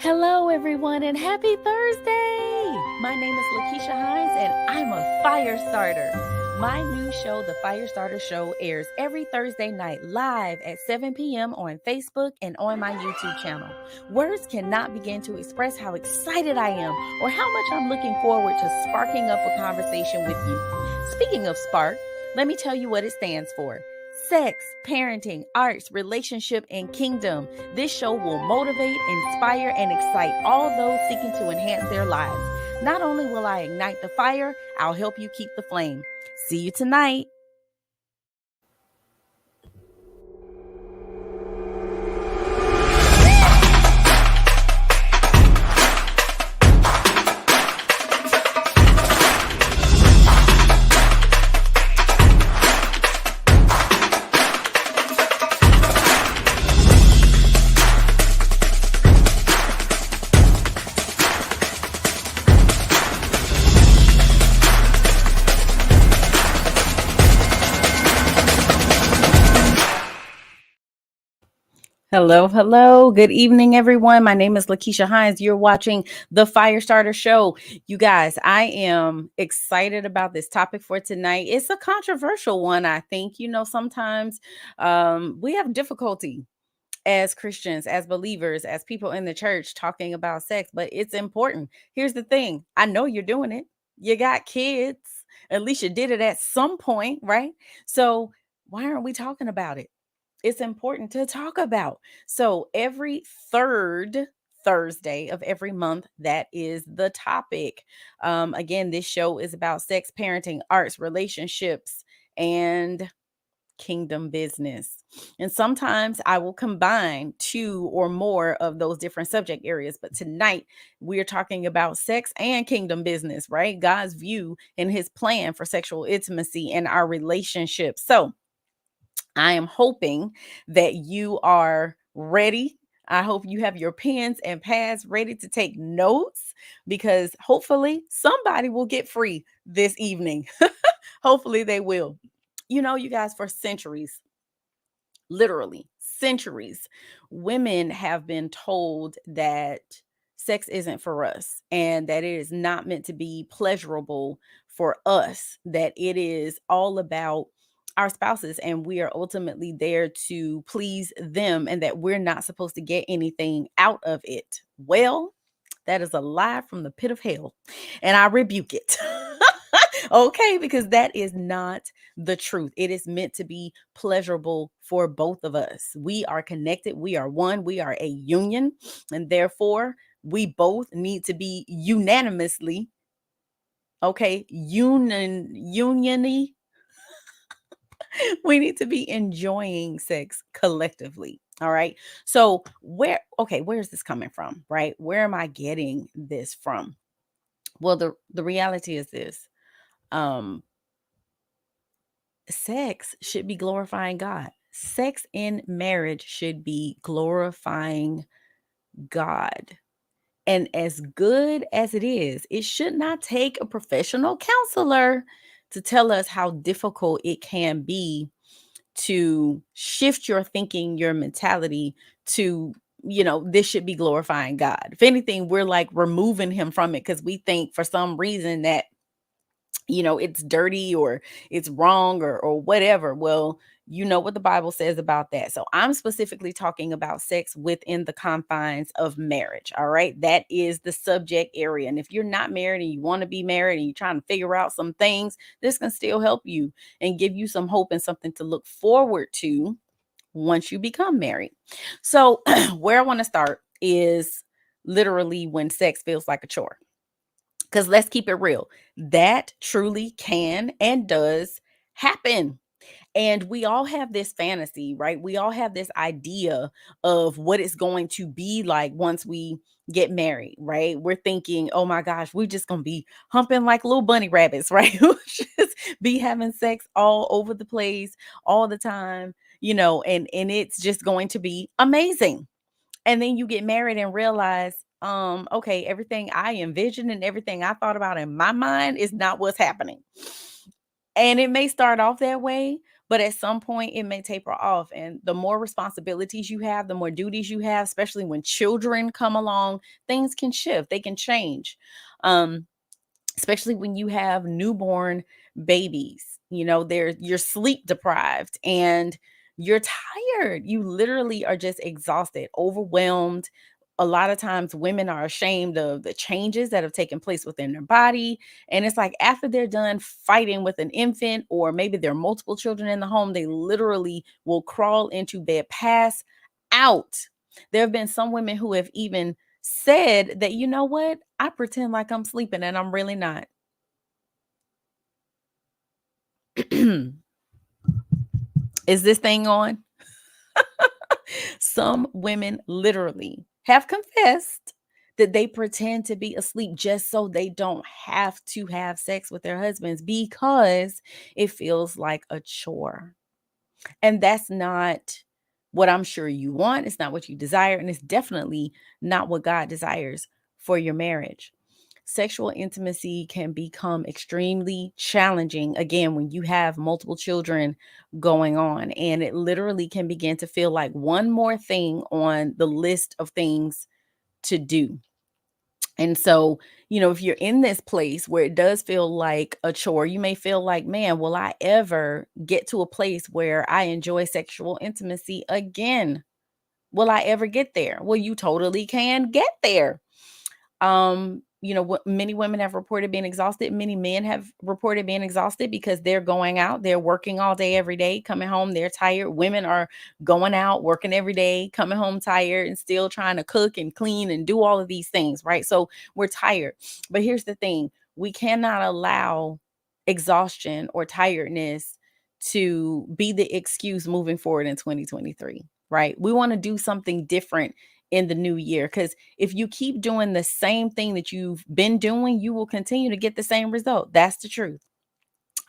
Hello, everyone, and happy Thursday! My name is LaKeesha Hines, and I'm a fire starter. My new show, The Fire Starter Show, airs every Thursday night live at 7 p.m. on Facebook and on my YouTube channel. Words cannot begin to express how excited I am or how much I'm looking forward to sparking up a conversation with you. Speaking of spark, let me tell you what it stands for. Sex, parenting, arts, relationship, and kingdom. This show will motivate, inspire, and excite all those seeking to enhance their lives. Not only will I ignite the fire, I'll help you keep the flame. See you tonight. Hello. Good evening, everyone. My name is LaKeesha Hines. You're watching the Firestarter Show. You guys, I am excited about this topic for tonight. It's a controversial one, I think. Sometimes we have difficulty as Christians, as believers, as people in the church talking about sex, but it's important. Here's the thing. I know you're doing it. You got kids. At least you did it at some point, right? So why aren't we talking about it? It's important to talk about. So every third Thursday of every month, that is the topic. Again, this show is about sex, parenting, arts, relationships, and kingdom business. And sometimes I will combine two or more of those different subject areas. But tonight we're talking about sex and kingdom business, right? God's view and his plan for sexual intimacy and our relationships. So I am hoping that you are ready. I hope you have your pens and pads ready to take notes because hopefully somebody will get free this evening. Hopefully they will. You guys, for centuries, literally centuries, women have been told that sex isn't for us and that it is not meant to be pleasurable for us, that it is all about our spouses and we are ultimately there to please them and that we're not supposed to get anything out of it. Well, that is a lie from the pit of hell, and I rebuke it. Okay, because that is not the truth. It is meant to be pleasurable for both of us. We are connected, we are one, we are a union, and therefore we both need to be unanimously, okay, uniony. We need to be enjoying sex collectively. All right. So where's this coming from? Right? Where am I getting this from? Well, the reality is this. Um, Sex should be glorifying God. Sex in marriage should be glorifying God. And as good as it should not take a professional counselor to tell us how difficult it can be to shift your thinking, your mentality to, this should be glorifying God. If anything, we're like removing him from it because we think for some reason that it's dirty or it's wrong or whatever. Well, you know what the Bible says about that. So I'm specifically talking about sex within the confines of marriage. All right. That is the subject area. And if you're not married and you want to be married and you're trying to figure out some things, this can still help you and give you some hope and something to look forward to once you become married. So where I want to start is literally when sex feels like a chore. Because let's keep it real. That truly can and does happen. And we all have this fantasy, right? We all have this idea of what it's going to be like once we get married, right? We're thinking, oh my gosh, we're just going to be humping like little bunny rabbits, right? We'll just be having sex all over the place all the time, and it's just going to be amazing. And then you get married and realize, okay, everything I envisioned and everything I thought about in my mind is not what's happening. And it may start off that way, But at some point, it may taper off. And the more responsibilities you have, the more duties you have, especially when children come along, things can shift, they can change. Um, Especially when you have newborn babies. You're sleep deprived and you're tired. You literally are just exhausted, overwhelmed. A lot of times women are ashamed of the changes that have taken place within their body. And it's like after they're done fighting with an infant, or maybe there are multiple children in the home, they literally will crawl into bed, pass out. There have been some women who have even said that, you know what? I pretend like I'm sleeping and I'm really not. Is this thing on? Some women literally have confessed that they pretend to be asleep just so they don't have to have sex with their husbands because it feels like a chore. And that's not what I'm sure you want. It's not what you desire. And it's definitely not what God desires for your marriage. Sexual intimacy can become extremely challenging again when you have multiple children going on. And it literally can begin to feel like one more thing on the list of things to do. And so, if you're in this place where it does feel like a chore, you may feel like, man, will I ever get to a place where I enjoy sexual intimacy again? Will I ever get there? Well, you totally can get there. What many women have reported being exhausted. Many men have reported being exhausted because they're going out, they're working all day, every day, coming home, they're tired. Women are going out, working every day, coming home tired, and still trying to cook and clean and do all of these things, right? So we're tired. But here's the thing, we cannot allow exhaustion or tiredness to be the excuse moving forward in 2023, right? We want to do something different in the new year, because if you keep doing the same thing that you've been doing, you will continue to get the same result. That's the truth.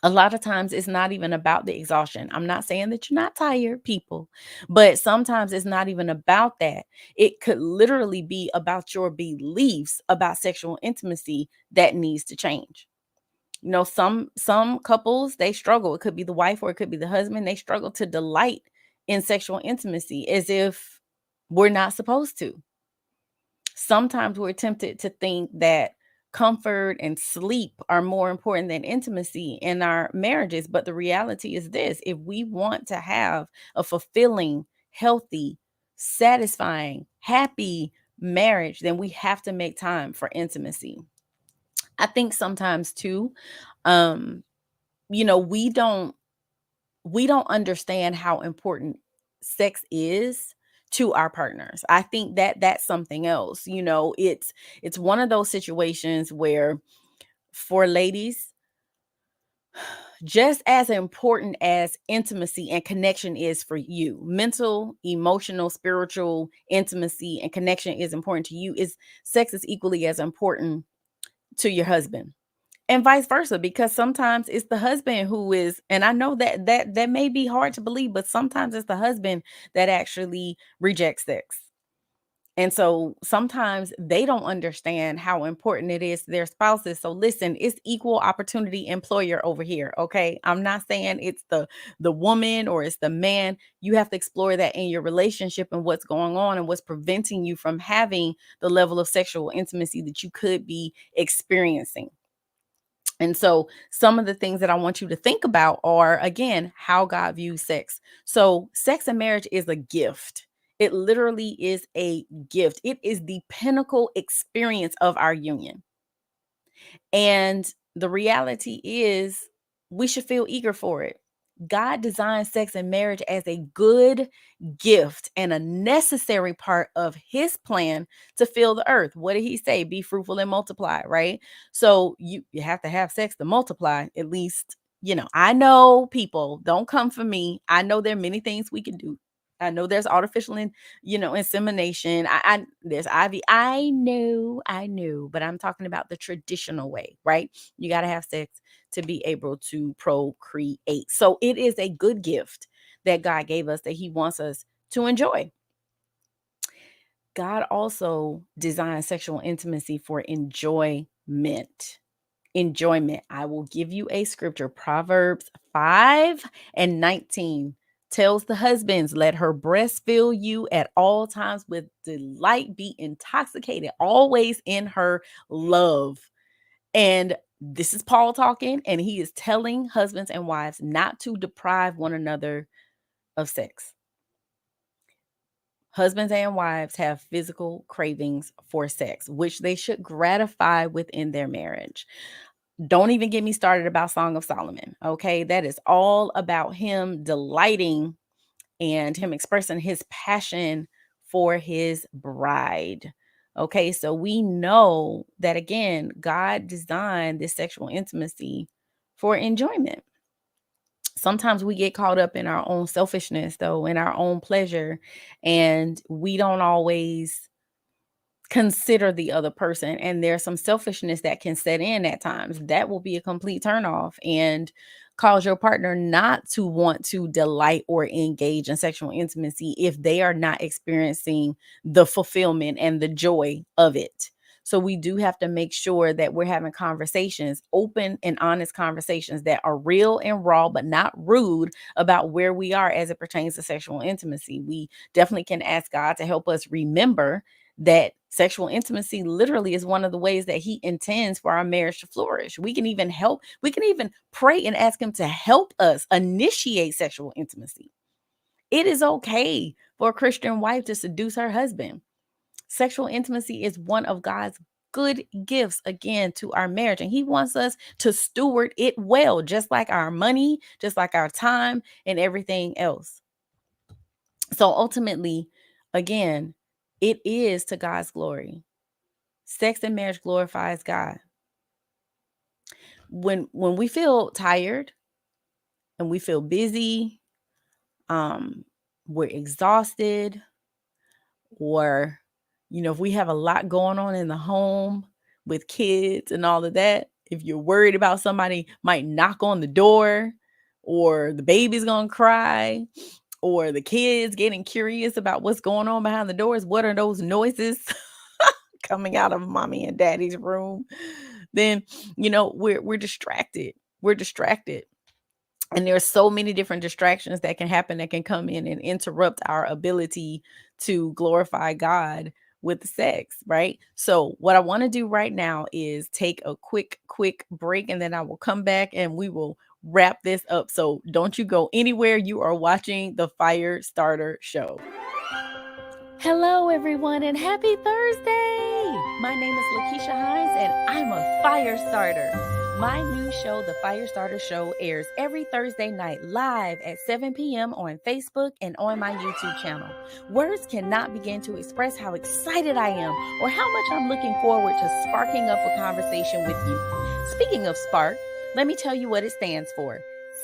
A lot of times it's not even about the exhaustion. I'm not saying that you're not tired, people, but sometimes it's not even about that. It could literally be about your beliefs about sexual intimacy that needs to change. Some couples, they struggle. It could be the wife or it could be the husband. They struggle to delight in sexual intimacy as if we're not supposed to. Sometimes we're tempted to think that comfort and sleep are more important than intimacy in our marriages. But the reality is this: if we want to have a fulfilling, healthy, satisfying, happy marriage, then we have to make time for intimacy. I think sometimes too, um, we don't understand how important sex is to our partners. I think that that's something else. It's one of those situations where, for ladies, just as important as intimacy and connection is for you, mental, emotional, spiritual intimacy and connection is important to you, is sex is equally as important to your husband, and vice versa, because sometimes it's the husband who is, and I know that may be hard to believe, but sometimes it's the husband that actually rejects sex. And so sometimes they don't understand how important it is to their spouses. So listen, it's equal opportunity employer over here, okay? I'm not saying it's the woman or it's the man. You have to explore that in your relationship and what's going on and what's preventing you from having the level of sexual intimacy that you could be experiencing. And so some of the things that I want you to think about are, again, how God views sex. So sex and marriage is a gift. It literally is a gift. It is the pinnacle experience of our union. And the reality is, we should feel eager for it. God designed sex and marriage as a good gift and a necessary part of his plan to fill the earth. What did he say? Be fruitful and multiply, right? So you have to have sex to multiply, at least. I know, people, don't come for me. I know there are many things we can do. I know there's artificial insemination. There's IV. I know, but I'm talking about the traditional way, right? You got to have sex to be able to procreate. So it is a good gift that God gave us that he wants us to enjoy. God also designed sexual intimacy for enjoyment. enjoyment. I will give you a scripture. Proverbs 5:19 tells the husbands, let her breast fill you at all times with delight, be intoxicated always in her love. And this is Paul talking, and he is telling husbands and wives not to deprive one another of sex. Husbands and wives have physical cravings for sex, which they should gratify within their marriage. Don't even get me started about Song of Solomon. Okay. That is all about him delighting and him expressing his passion for his bride. Okay. So we know that again, God designed this sexual intimacy for enjoyment. Sometimes we get caught up in our own selfishness, though, in our own pleasure, and we don't always consider the other person, and there's some selfishness that can set in at times that will be a complete turn off and cause your partner not to want to delight or engage in sexual intimacy if they are not experiencing the fulfillment and the joy of it. So we do have to make sure that we're having conversations, open and honest conversations that are real and raw but not rude, about where we are as it pertains to sexual intimacy. We definitely can ask God to help us remember that sexual intimacy literally is one of the ways that he intends for our marriage to flourish. We can even pray and ask him to help us initiate sexual intimacy. It is okay for a Christian wife to seduce her husband. Sexual intimacy is one of God's good gifts, again, to our marriage, and he wants us to steward it well, just like our money, just like our time and everything else. So ultimately, again, it is to God's glory. Sex and marriage glorifies God. When we feel tired and we feel busy, um, we're exhausted, or if we have a lot going on in the home with kids and all of that, if you're worried about somebody might knock on the door, or the baby's gonna cry, or the kids getting curious about what's going on behind the doors, what are those noises coming out of mommy and daddy's room, then we're distracted. We're distracted. And there's so many different distractions that can happen, that can come in and interrupt our ability to glorify God with sex, right? So what I want to do right now is take a quick break, and then I will come back and we will wrap this up. So don't you go anywhere. You are watching the Fire Starter Show. Hello, everyone, and happy Thursday! My name is LaKeesha Hines, and I'm a fire starter. My new show, The Fire Starter Show, airs every Thursday night live at 7 p.m. on Facebook and on my YouTube channel. Words cannot begin to express how excited I am or how much I'm looking forward to sparking up a conversation with you. Speaking of spark, let me tell you what it stands for.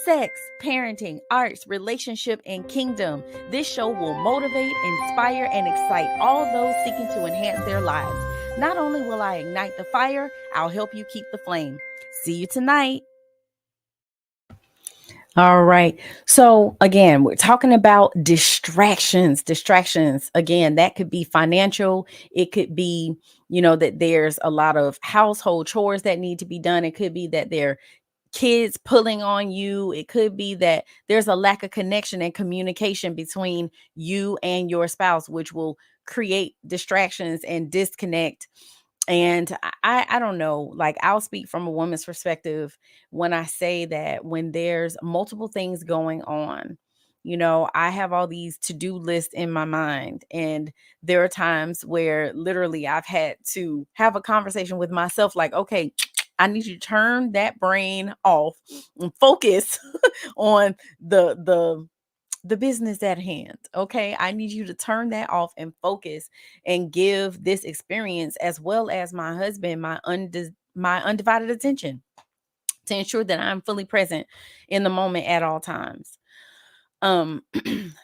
Sex, parenting, arts, relationship, and kingdom. This show will motivate, inspire, and excite all those seeking to enhance their lives. Not only will I ignite the fire, I'll help you keep the flame. See you tonight. All right. So again, we're talking about distractions. Distractions. Again, that could be financial. It could be, that there's a lot of household chores that need to be done. It could be that they're kids pulling on you. It could be that there's a lack of connection and communication between you and your spouse, which will create distractions and disconnect. And I don't know, like, I'll speak from a woman's perspective when I say that when there's multiple things going on, I have all these to-do lists in my mind. And there are times where literally I've had to have a conversation with myself, like, okay, I need you to turn that brain off and focus on the business at hand. Okay. I need you to turn that off and focus and give this experience, as well as my husband, my undivided attention, to ensure that I'm fully present in the moment at all times. Um,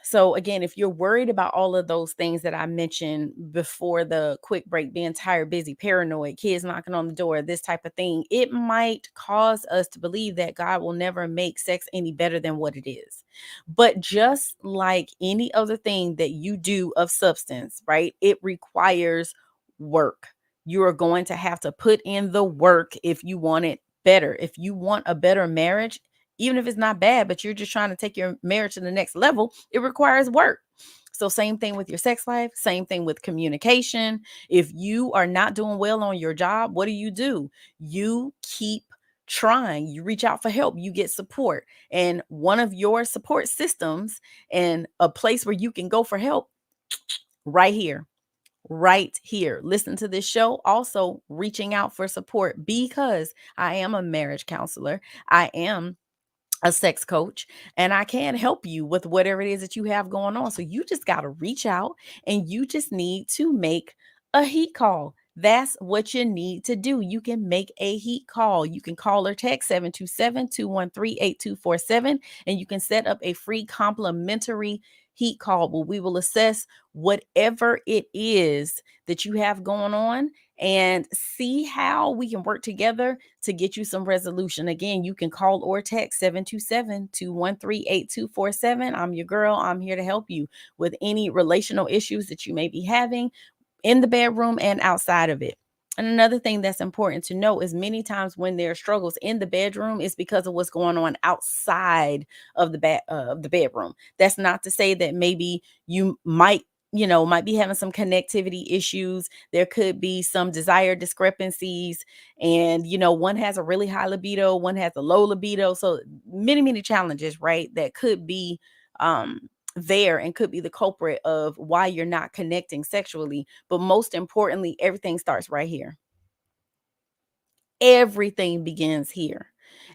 so again, if you're worried about all of those things that I mentioned before the quick break, being tired, busy, paranoid, kids knocking on the door, this type of thing, it might cause us to believe that God will never make sex any better than what it is. But just like any other thing that you do of substance, right? It requires work. You are going to have to put in the work if you want it better. If you want a better marriage, even if it's not bad, but you're just trying to take your marriage to the next level, it requires work. So same thing with your sex life, same thing with communication. If you are not doing well on your job, what do? You keep trying. You reach out for help, you get support. And one of your support systems and a place where you can go for help right here. Right here. Listen to this show. Also, reaching out for support because I am a marriage counselor. I am a sex coach, and I can help you with whatever it is that you have going on. So you just got to reach out and you just need to make a heat call. That's what you need to do. You can make a heat call. You can call or text 727-213-8247, and you can set up a free complimentary heat call where we will assess whatever it is that you have going on and see how we can work together to get you some resolution. Again, you can call or text 727-213-8247. I'm your girl. I'm here to help you with any relational issues that you may be having in the bedroom and outside of it. And another thing that's important to know is many times when there are struggles in the bedroom, it's because of what's going on outside of the bedroom. That's not to say that maybe you might be having some connectivity issues. There could be some desire discrepancies, and one has a really high libido, one has a low libido. So many challenges, right? That could be there and could be the culprit of why you're not connecting sexually. But most importantly, everything starts right here. Everything begins here.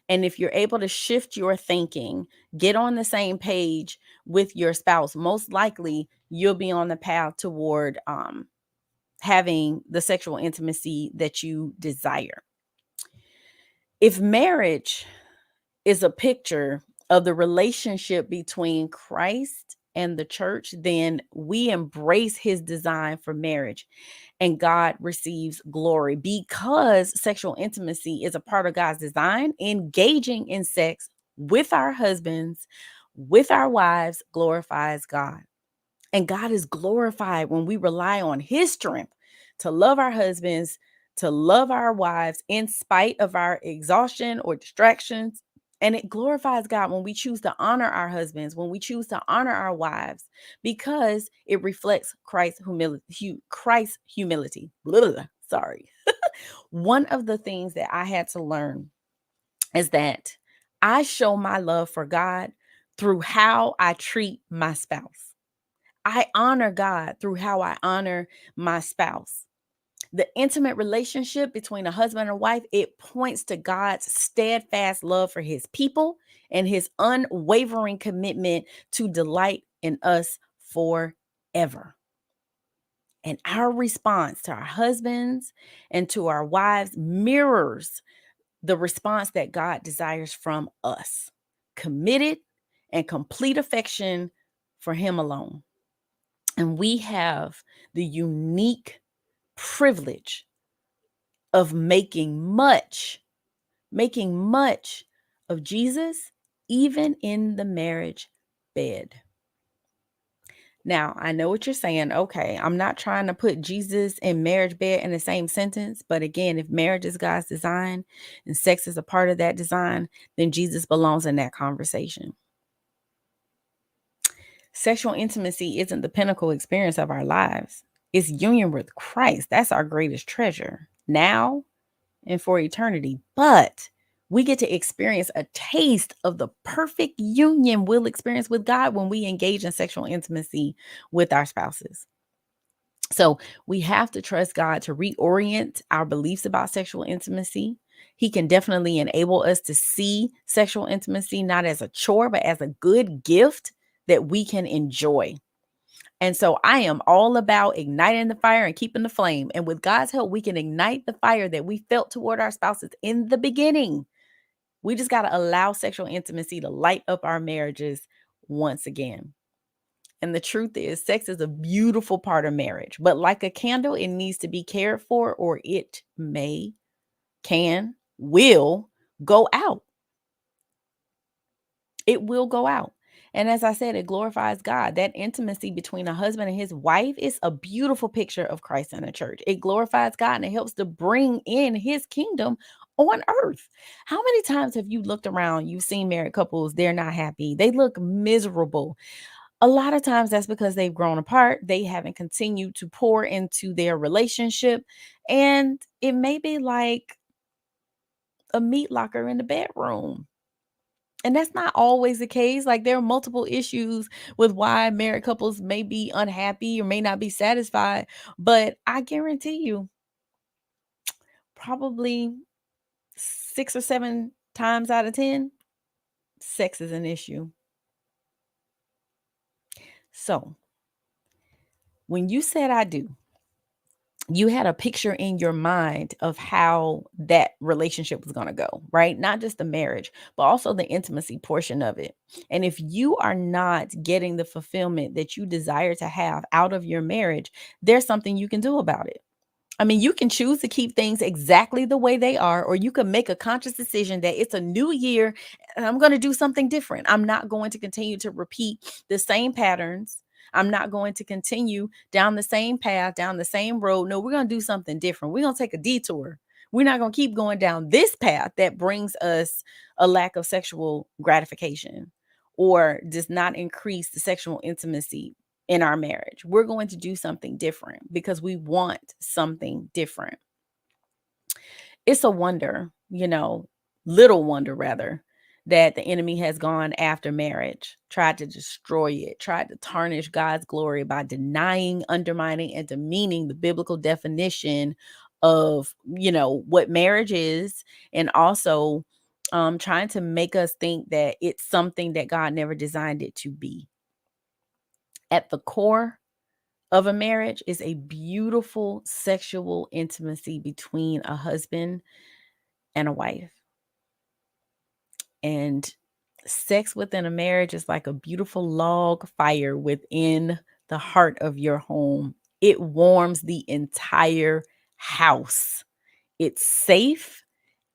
And if you're able to shift your thinking, get on the same page with your spouse, most likely you'll be on the path toward having the sexual intimacy that you desire. If marriage is a picture of the relationship between Christ and the church, then we embrace his design for marriage and God receives glory because sexual intimacy is a part of God's design. Engaging in sex with our husbands, with our wives, glorifies God. And God is glorified when we rely on his strength to love our husbands, to love our wives in spite of our exhaustion or distractions. And it glorifies God when we choose to honor our husbands, when we choose to honor our wives, because it reflects Christ's humility. Sorry. One of the things that I had to learn is that I show my love for God through how I treat my spouse. I honor God through how I honor my spouse. The intimate relationship between a husband and wife, it points to God's steadfast love for his people and his unwavering commitment to delight in us forever. And our response to our husbands and to our wives mirrors the response that God desires from us: committed and complete affection for him alone. And we have the unique privilege of making much of Jesus, even in the marriage bed. Now, I know what you're saying. Okay, I'm not trying to put Jesus and marriage bed in the same sentence. But again, if marriage is God's design and sex is a part of that design, then Jesus belongs in that conversation. Sexual intimacy isn't the pinnacle experience of our lives. It's union with Christ. That's our greatest treasure now and for eternity. But we get to experience a taste of the perfect union we'll experience with God when we engage in sexual intimacy with our spouses. So we have to trust God to reorient our beliefs about sexual intimacy. He can definitely enable us to see sexual intimacy not as a chore, but as a good gift that we can enjoy. And so I am all about igniting the fire and keeping the flame. And with God's help, we can ignite the fire that we felt toward our spouses in the beginning. We just got to allow sexual intimacy to light up our marriages once again. And the truth is, sex is a beautiful part of marriage, but like a candle, it needs to be cared for, or it will go out. It will go out. And as I said, it glorifies God. That intimacy between a husband and his wife is a beautiful picture of Christ and the church. It glorifies God and it helps to bring in his kingdom on earth. How many times have you looked around, you've seen married couples, they're not happy, they look miserable? A lot of times that's because they've grown apart, they haven't continued to pour into their relationship, and it may be like a meat locker in the bedroom. And that's not always the case. Like, there are multiple issues with why married couples may be unhappy or may not be satisfied. But I guarantee you, probably 6 or 7 times out of 10, sex is an issue. So when you said I do, you had a picture in your mind of how that relationship was going to go, right? Not just the marriage, but also the intimacy portion of it. And if you are not getting the fulfillment that you desire to have out of your marriage, there's something you can do about it. I mean, you can choose to keep things exactly the way they are, or you can make a conscious decision that it's a new year and I'm going to do something different. I'm not going to continue to repeat the same patterns. I'm not going to continue down the same path, down the same road. No, we're going to do something different. We're going to take a detour. We're not going to keep going down this path that brings us a lack of sexual gratification or does not increase the sexual intimacy in our marriage. We're going to do something different because we want something different. It's a wonder, little wonder rather, that the enemy has gone after marriage, tried to destroy it, tried to tarnish God's glory by denying, undermining, and demeaning the biblical definition of, what marriage is, and also trying to make us think that it's something that God never designed it to be. At the core of a marriage is a beautiful sexual intimacy between a husband and a wife. And sex within a marriage is like a beautiful log fire within the heart of your home. It warms the entire house. It's safe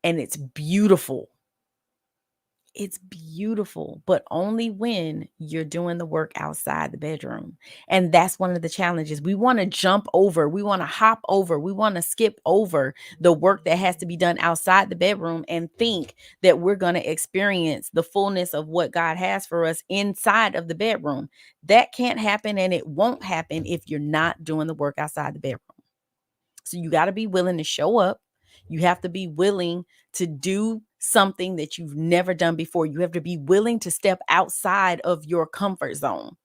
and it's beautiful. It's beautiful, but only when you're doing the work outside the bedroom. And that's one of the challenges. We want to jump over, we want to hop over, we want to skip over the work that has to be done outside the bedroom and think that we're going to experience the fullness of what God has for us inside of the bedroom. That can't happen, and it won't happen if you're not doing the work outside the bedroom. So you got to be willing to show up. You have to be willing to do something that you've never done before. You have to be willing to step outside of your comfort zone.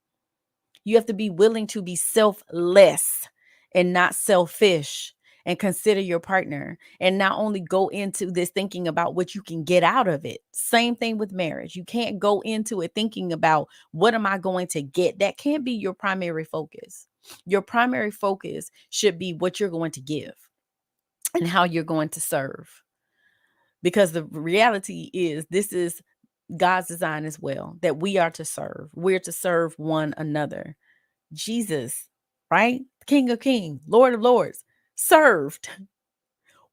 You have to be willing to be selfless and not selfish, and consider your partner, and not only go into this thinking about what you can get out of it. Same thing with marriage. You can't go into it thinking about what am I going to get. That can't be your primary focus. Your primary focus should be what you're going to give and how you're going to serve. Because the reality is, this is God's design as well, that we are to serve. We're to serve one another. Jesus, right? King of Kings, Lord of Lords, served,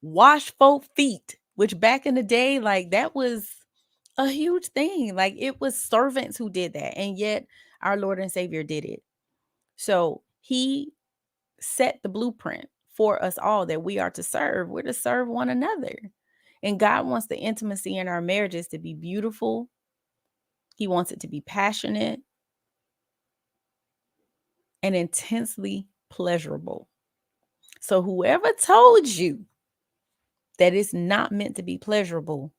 washed folk feet, which back in the day, like, that was a huge thing. Like, it was servants who did that. And yet our Lord and Savior did it. So he set the blueprint for us all that we are to serve. We're to serve one another. And God wants the intimacy in our marriages to be beautiful. He wants it to be passionate and intensely pleasurable. So whoever told you that it's not meant to be pleasurable,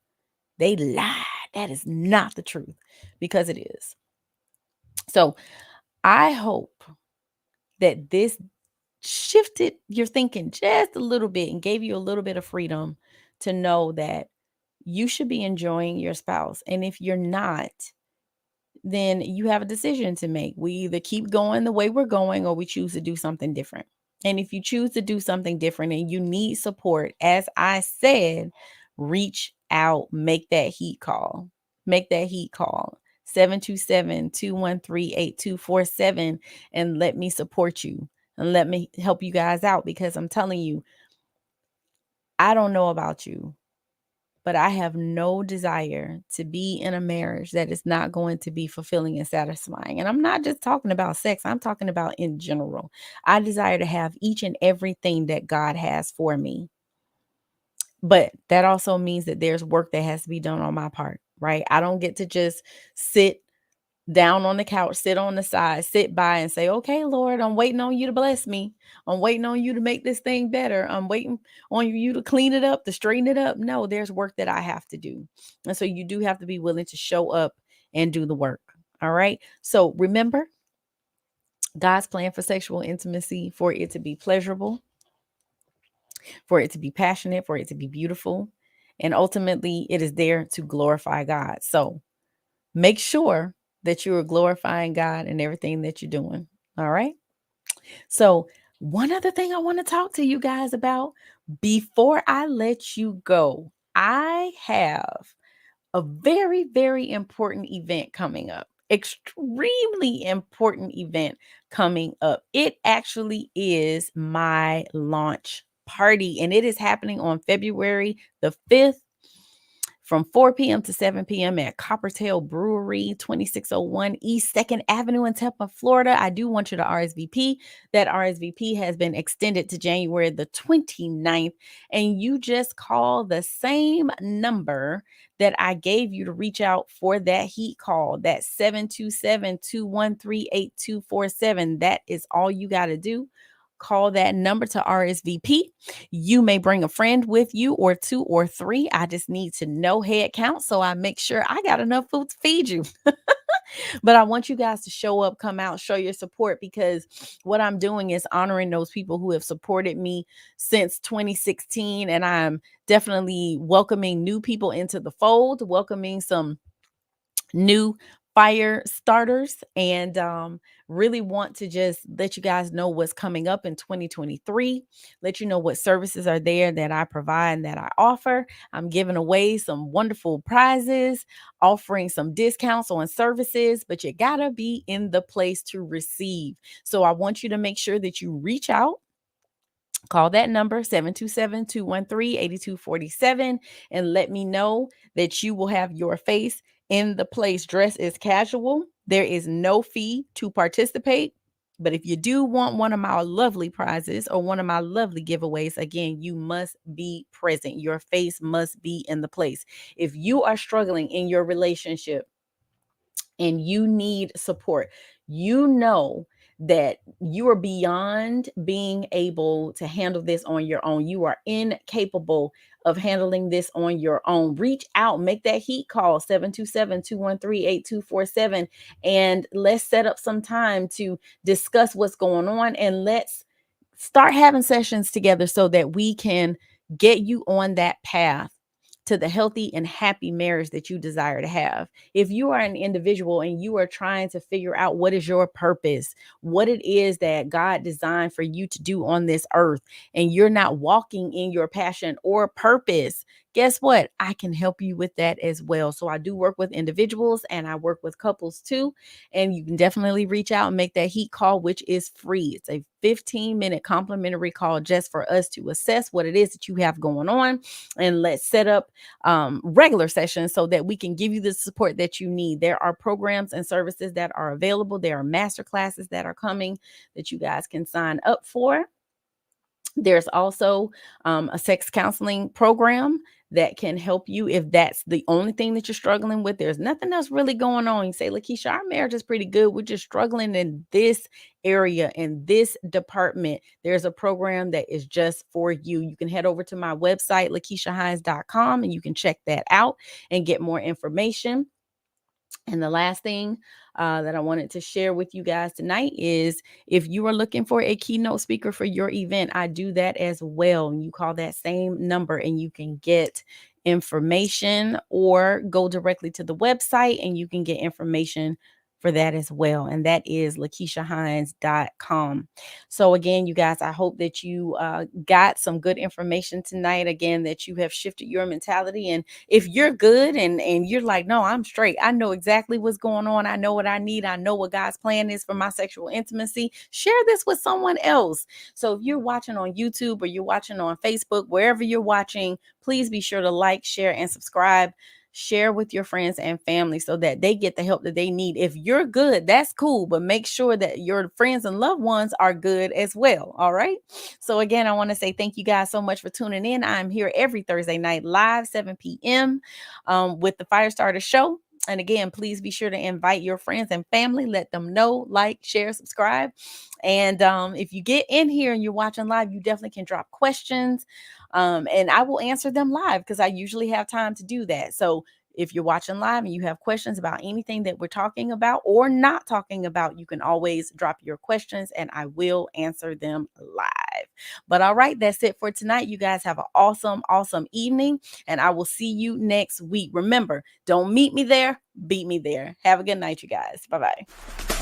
they lied. That is not the truth, because it is. So I hope that this shifted your thinking just a little bit and gave you a little bit of freedom to know that you should be enjoying your spouse. And if you're not, then you have a decision to make. We either keep going the way we're going, or we choose to do something different. And if you choose to do something different and you need support, as I said, reach out, make that heat call. Make that heat call. 727-213-8247, and let me support you and let me help you guys out, because I'm telling you, I don't know about you, but I have no desire to be in a marriage that is not going to be fulfilling and satisfying. And I'm not just talking about sex, I'm talking about in general. I desire to have each and everything that God has for me. But that also means that there's work that has to be done on my part, right? I don't get to just sit down on the couch, sit on the side, sit by and say, okay, Lord, I'm waiting on you to bless me. I'm waiting on you to make this thing better. I'm waiting on you to clean it up, to straighten it up. No, there's work that I have to do. And so you do have to be willing to show up and do the work. All right. So remember, God's plan for sexual intimacy, for it to be pleasurable, for it to be passionate, for it to be beautiful. And ultimately, it is there to glorify God. So make sure that you are glorifying God in everything that you're doing. All right. So, one other thing I want to talk to you guys about before I let you go, I have a very, very important event coming up. Extremely important event coming up. It actually is my launch party, and it is happening on February the 5th from 4 p.m. to 7 p.m. at Coppertail Brewery, 2601 East 2nd Avenue in Tampa, Florida. I do want you to RSVP. That RSVP has been extended to January the 29th, and you just call the same number that I gave you to reach out for that heat call, that 727-213-8247. That is all you got to do. Call that number to RSVP. You may bring a friend with you, or two or three. I just need to know head count so I make sure I got enough food to feed you. But I want you guys to show up, come out, show your support, because what I'm doing is honoring those people who have supported me since 2016. And I'm definitely welcoming new people into the fold, welcoming some new fire starters, and really want to just let you guys know what's coming up in 2023, let you know what services are there that I provide and that I offer. I'm giving away some wonderful prizes, offering some discounts on services, but you gotta be in the place to receive. So I want you to make sure that you reach out. Call that number 727-213-8247 and let me know that you will have your face in the place. Dress is casual. There is no fee to participate. But if you do want one of my lovely prizes or one of my lovely giveaways, again, you must be present. Your face must be in the place. If you are struggling in your relationship and you need support, you know that you are beyond being able to handle this on your own. You are incapable of handling this on your own. Reach out, make that heat call, 727-213-8247, and let's set up some time to discuss what's going on, and let's start having sessions together so that we can get you on that path to the healthy and happy marriage that you desire to have. If you are an individual and you are trying to figure out what is your purpose, what it is that God designed for you to do on this earth, and you're not walking in your passion or purpose, guess what? I can help you with that as well. So I do work with individuals and I work with couples too. And you can definitely reach out and make that heat call, which is free. It's a 15-minute complimentary call just for us to assess what it is that you have going on. And let's set up regular sessions so that we can give you the support that you need. There are programs and services that are available. There are master classes that are coming that you guys can sign up for. There's also a sex counseling program that can help you if that's the only thing that you're struggling with. There's nothing else really going on. You say, LaKeesha, our marriage is pretty good. We're just struggling in this area, in this department. There's a program that is just for you. You can head over to my website, LaKeeshaHines.com, and you can check that out and get more information. And the last thing that I wanted to share with you guys tonight is, if you are looking for a keynote speaker for your event, I do that as well. And you call that same number and you can get information, or go directly to the website and you can get information for that as well. And that is LaKeeshaHines.com. So again, you guys, I hope that you got some good information tonight. Again, that you have shifted your mentality. And if you're good and you're like, no, I'm straight, I know exactly what's going on, I know what I need, I know what God's plan is for my sexual intimacy, share this with someone else. So if you're watching on YouTube or you're watching on Facebook, wherever you're watching, please be sure to like, share, and subscribe. share with your friends and family so that they get the help that they need. If you're good, that's cool, but make sure that your friends and loved ones are good as well. All right. So, again, I want to say thank you guys so much for tuning in. I'm here every Thursday night live, 7 p.m. With the Firestarter Show. And again, please be sure to invite your friends and family. Let them know, like, share, subscribe. And if you get in here and you're watching live, you definitely can drop questions. And I will answer them live because I usually have time to do that. So if you're watching live and you have questions about anything that we're talking about or not talking about, you can always drop your questions and I will answer them live. But all right, that's it for tonight. You guys have an awesome, awesome evening, and I will see you next week. Remember, don't meet me there, beat me there. Have a good night, you guys. Bye bye.